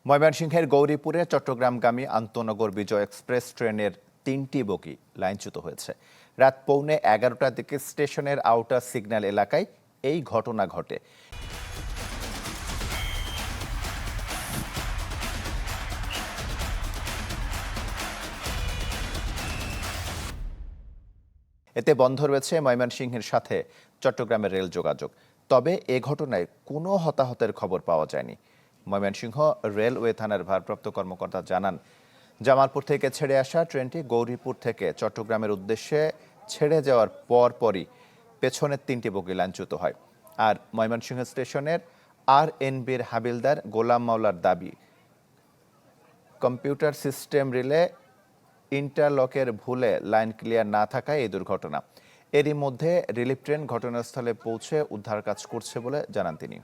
ময়মনসিংহের গৌরীপুরে চট্টগ্রামগামী আন্তনগর বিজয় এক্সপ্রেস ট্রেনের ৩টি বগি লাইনচ্যুত হয়েছে। রাত 11:15টার দিকে স্টেশনের আউটার সিগন্যাল এলাকায় এই ঘটনা ঘটে। এতে বন্ধ রয়েছে ময়মনসিংহের সাথে চট্টগ্রামের রেল যোগাযোগ। তবে এ ঘটনায় কোনো হতাহতের খবর পাওয়া যায়নি। ময়মনসিংহ রেলওয়ে থানার ভারপ্রাপ্ত কর্মকর্তা জানান, জামালপুর থেকে ছেড়ে আসা ট্রেনটি গৌরীপুর থেকে চট্টগ্রামের উদ্দেশ্যে ছেড়ে যাওয়ার পরপরই পেছনের 3টি বগি লাইনচ্যুত হয়। আর ময়মনসিংহ স্টেশনের আরএনবির হাবিলদার গোলাম মাওলার দাবি, কম্পিউটার সিস্টেম রিলে ইন্টারলকের ভুলে লাইন ক্লিয়ার না থাকায় এই দুর্ঘটনা। এরই মধ্যে রিলিফ ট্রেন ঘটনাস্থলে পৌঁছে উদ্ধার কাজ করছে বলে জানান তিনি।